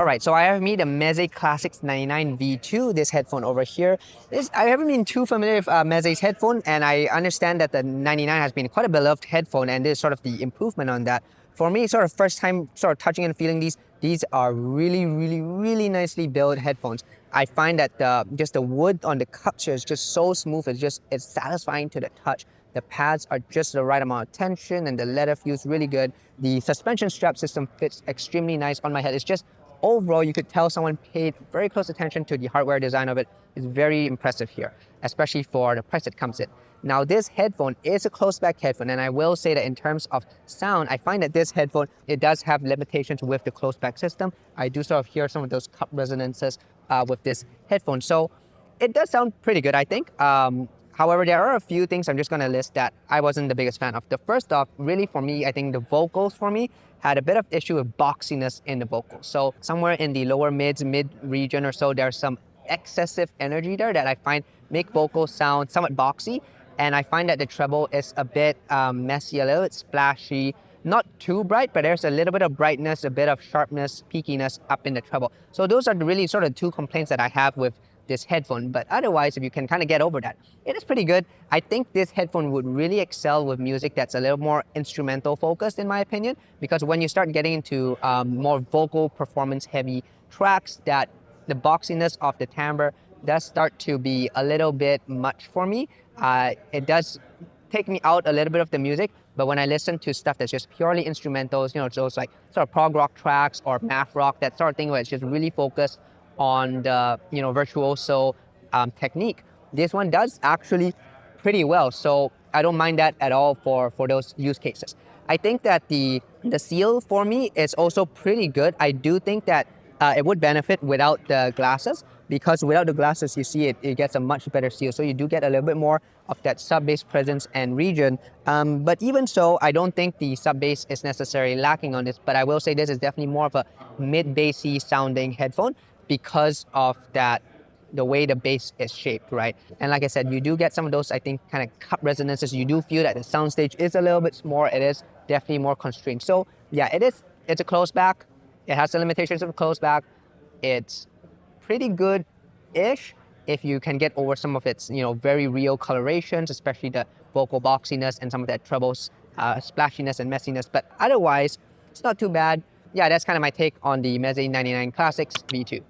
Alright, so I have me the Meze Classics 99 V2, this headphone over here. I haven't been too familiar with Meze's headphone, and I understand that the 99 has been quite a beloved headphone, and this is sort of the improvement on that. For me, sort of first time sort of touching and feeling these are really nicely built headphones. I find that just the wood on the cups here is just so smooth, it's satisfying to the touch. The pads are just the right amount of tension, and the leather feels really good. The suspension strap system fits extremely nice on my head. It's just overall, you could tell someone paid very close attention to the hardware design of it. It's very impressive here, especially for the price it comes in. Now, this headphone is a closed back headphone, and I will say that in terms of sound, I find that this headphone, it does have limitations with the closed back system. I do sort of hear some of those cup resonances with this headphone. So it does sound pretty good, I think. However, there are a few things I'm just going to list that I wasn't the biggest fan of. The first off, really for me, I think the vocals for me had a bit of issue with boxiness in the vocals. So somewhere in the lower mid region or so, there's some excessive energy there that I find make vocals sound somewhat boxy. And I find that the treble is a bit messy, a little bit splashy, not too bright, but there's a little bit of brightness, a bit of sharpness, peakiness up in the treble. So those are really sort of two complaints that I have with this headphone. But otherwise, if you can kind of get over that, it is pretty good. I think this headphone would really excel with music that's a little more instrumental focused, in my opinion, because when you start getting into more vocal performance heavy tracks, that the boxiness of the timbre does start to be a little bit much for me. It does take me out a little bit of the music, but when I listen to stuff that's just purely instrumentals, those like sort of prog rock tracks or math rock, that sort of thing where it's just really focused on the virtuoso technique, this one does actually pretty well. So I don't mind that at all for those use cases. I think that the seal for me is also pretty good. I do think that it would benefit without the glasses, because without the glasses, you see it gets a much better seal. So you do get a little bit more of that sub-bass presence and region. But even so, I don't think the sub-bass is necessarily lacking on this, but I will say this is definitely more of a mid-bassy sounding headphone because of that, the way the bass is shaped, right? And like I said, you do get some of those, I think, kind of cup resonances. You do feel that the soundstage is a little bit more, it is definitely more constrained. So yeah, it's a closed back. It has the limitations of a closed back. It's pretty good-ish if you can get over some of its, very real colorations, especially the vocal boxiness and some of that trebles, splashiness and messiness. But otherwise, it's not too bad. Yeah, that's kind of my take on the Meze 99 Classics V2.